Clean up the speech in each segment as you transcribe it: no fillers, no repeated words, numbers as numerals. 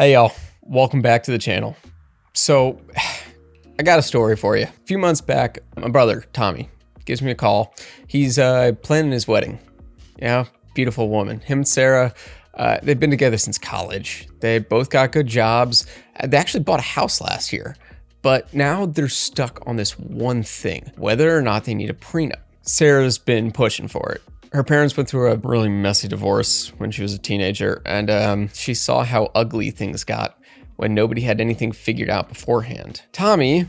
Hey y'all, welcome back to the channel. So, I got a story for you. A few months back, my brother, Tommy, gives me a call. He's planning his wedding. Yeah, beautiful woman. Him and Sarah, they've been together since college. They both got good jobs. They actually bought a house last year. But now they're stuck on this one thing, whether or not they need a prenup. Sarah's been pushing for it. Her parents went through a really messy divorce when she was a teenager, and she saw how ugly things got when nobody had anything figured out beforehand. Tommy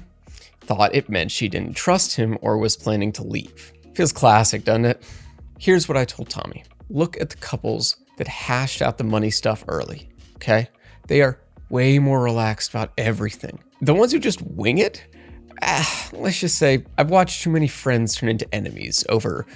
thought it meant she didn't trust him or was planning to leave. Feels classic, doesn't it? Here's what I told Tommy. Look at the couples that hashed out the money stuff early, okay? They are way more relaxed about everything. The ones who just wing it, let's just say I've watched too many friends turn into enemies over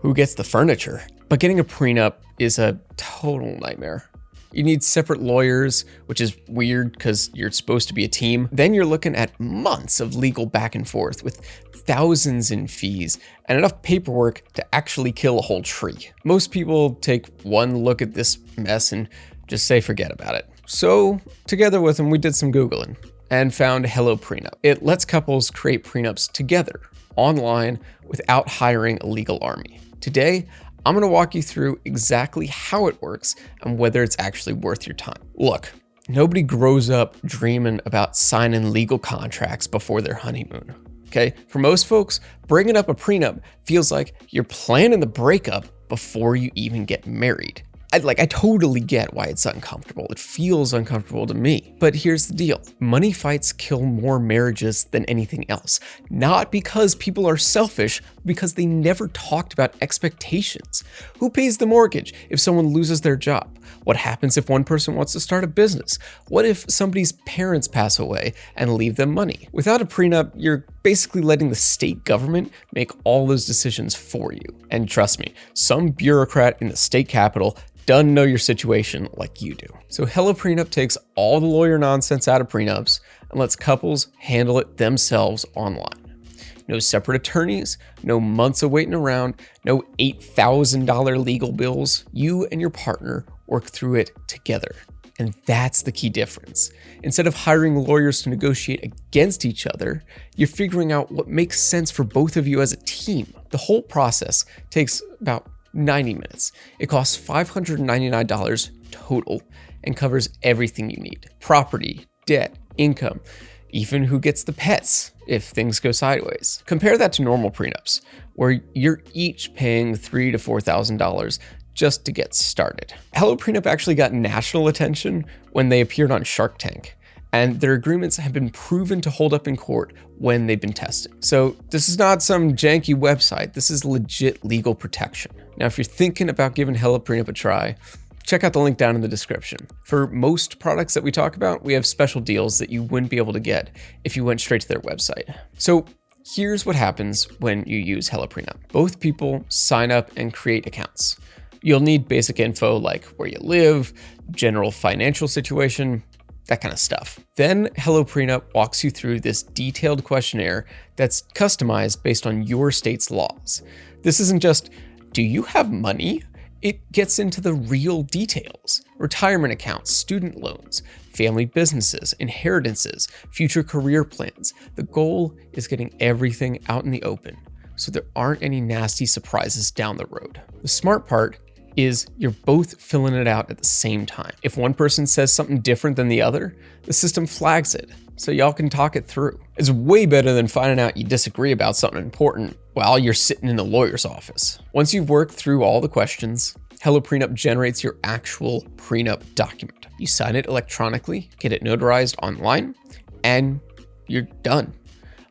who gets the furniture. But getting a prenup is a total nightmare. You need separate lawyers, which is weird because you're supposed to be a team. Then you're looking at months of legal back and forth with thousands in fees and enough paperwork to actually kill a whole tree. Most people take one look at this mess and just say forget about it. So together with him, we did some Googling and found HelloPrenup. It lets couples create prenups together online without hiring a legal army. Today, I'm going to walk you through exactly how it works and whether it's actually worth your time. Look, nobody grows up dreaming about signing legal contracts before their honeymoon. Okay? For most folks, bringing up a prenup feels like you're planning the breakup before you even get married. I totally get why it's uncomfortable. It feels uncomfortable to me. But here's the deal. Money fights kill more marriages than anything else. Not because people are selfish, because they never talked about expectations. Who pays the mortgage if someone loses their job? What happens if one person wants to start a business? What if somebody's parents pass away and leave them money? Without a prenup, you're basically letting the state government make all those decisions for you. And trust me, some bureaucrat in the state capitol doesn't know your situation like you do. So HelloPrenup takes all the lawyer nonsense out of prenups and lets couples handle it themselves online. No separate attorneys, no months of waiting around, no $8,000 legal bills. You and your partner work through it together. And that's the key difference. Instead of hiring lawyers to negotiate against each other, you're figuring out what makes sense for both of you as a team. The whole process takes about 90 minutes. It costs $599 total and covers everything you need. Property, debt, income, even who gets the pets if things go sideways. Compare that to normal prenups, where you're each paying $3,000 to $4,000 just to get started. HelloPrenup actually got national attention when they appeared on Shark Tank, and their agreements have been proven to hold up in court when they've been tested. So this is not some janky website. This is legit legal protection. Now, if you're thinking about giving HelloPrenup a try, check out the link down in the description. For most products that we talk about, we have special deals that you wouldn't be able to get if you went straight to their website. So here's what happens when you use HelloPrenup. Both people sign up and create accounts. You'll need basic info like where you live, general financial situation, that kind of stuff. Then HelloPrenup walks you through this detailed questionnaire that's customized based on your state's laws. This isn't just, do you have money? It gets into the real details. Retirement accounts, student loans, family businesses, inheritances, future career plans. The goal is getting everything out in the open so there aren't any nasty surprises down the road. The smart part is you're both filling it out at the same time. If one person says something different than the other, the system flags it so y'all can talk it through. It's way better than finding out you disagree about something important while you're sitting in the lawyer's office. Once you've worked through all the questions, HelloPrenup generates your actual prenup document. You sign it electronically, get it notarized online, and you're done.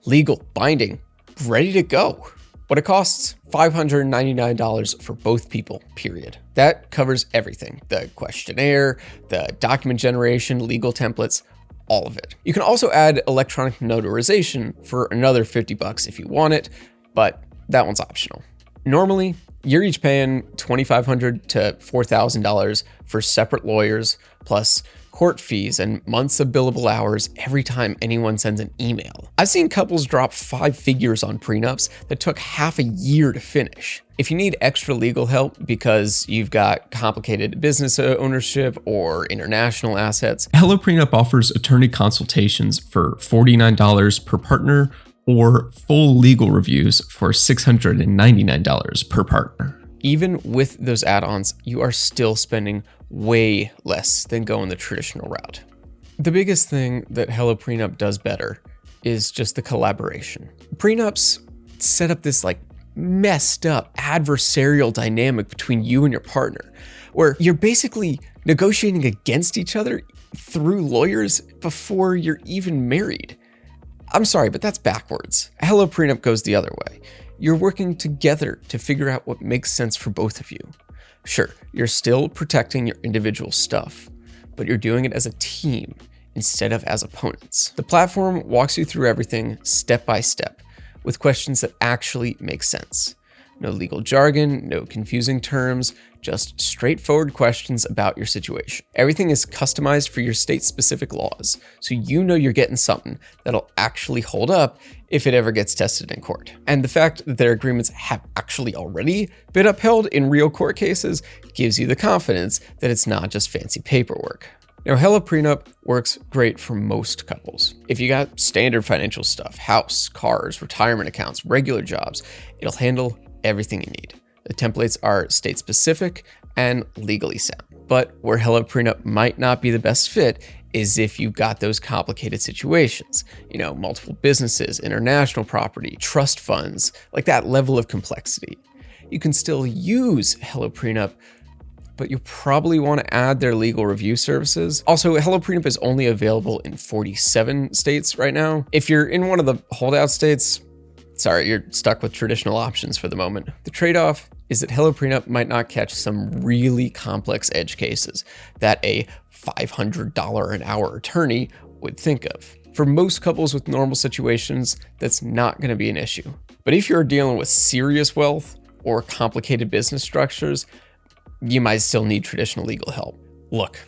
Legal, binding, ready to go. What it costs, $599 for both people, period. That covers everything. The questionnaire, the document generation, legal templates, all of it. You can also add electronic notarization for another $50 if you want it, but that one's optional. Normally, you're each paying $2,500 to $4,000 for separate lawyers, plus court fees, and months of billable hours every time anyone sends an email. I've seen couples drop 5 figures on prenups that took half a year to finish. If you need extra legal help because you've got complicated business ownership or international assets, HelloPrenup offers attorney consultations for $49 per partner or full legal reviews for $699 per partner. Even with those add-ons, you are still spending way less than going the traditional route. The biggest thing that HelloPrenup does better is just the collaboration. Prenups set up this messed up adversarial dynamic between you and your partner, where you're basically negotiating against each other through lawyers before you're even married. I'm sorry, but that's backwards. HelloPrenup goes the other way. You're working together to figure out what makes sense for both of you. Sure, you're still protecting your individual stuff, but you're doing it as a team instead of as opponents. The platform walks you through everything step by step with questions that actually make sense. No legal jargon, no confusing terms, just straightforward questions about your situation. Everything is customized for your state-specific laws, so you know you're getting something that'll actually hold up if it ever gets tested in court. And the fact that their agreements have actually already been upheld in real court cases gives you the confidence that it's not just fancy paperwork. Now, HelloPrenup works great for most couples. If you got standard financial stuff, house, cars, retirement accounts, regular jobs, it'll handle everything you need. The templates are state-specific and legally sound. But where HelloPrenup might not be the best fit is if you've got those complicated situations, multiple businesses, international property, trust funds, that level of complexity. You can still use HelloPrenup, but you probably want to add their legal review services. Also, HelloPrenup is only available in 47 states right now. If you're in one of the holdout states, sorry, you're stuck with traditional options for the moment. The trade-off is that HelloPrenup might not catch some really complex edge cases that a $500 an hour attorney would think of. For most couples with normal situations, that's not going to be an issue. But if you're dealing with serious wealth or complicated business structures, you might still need traditional legal help. Look,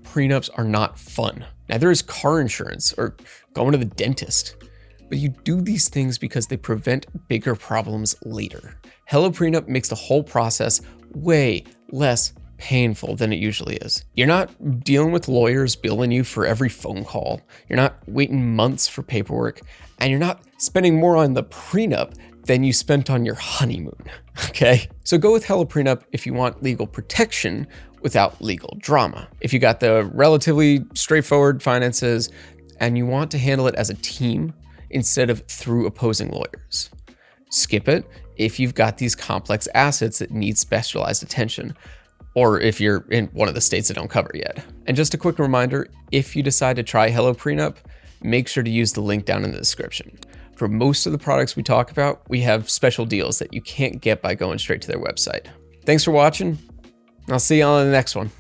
prenups are not fun. Neither is car insurance or going to the dentist. But you do these things because they prevent bigger problems later. HelloPrenup makes the whole process way less painful than it usually is. You're not dealing with lawyers billing you for every phone call. You're not waiting months for paperwork, and you're not spending more on the prenup than you spent on your honeymoon, okay? So go with HelloPrenup if you want legal protection without legal drama. If you got the relatively straightforward finances and you want to handle it as a team instead of through opposing lawyers. Skip it if you've got these complex assets that need specialized attention, or if you're in one of the states that don't cover yet. And just a quick reminder, if you decide to try HelloPrenup, make sure to use the link down in the description. For most of the products we talk about, we have special deals that you can't get by going straight to their website. Thanks for watching. I'll see you on the next one.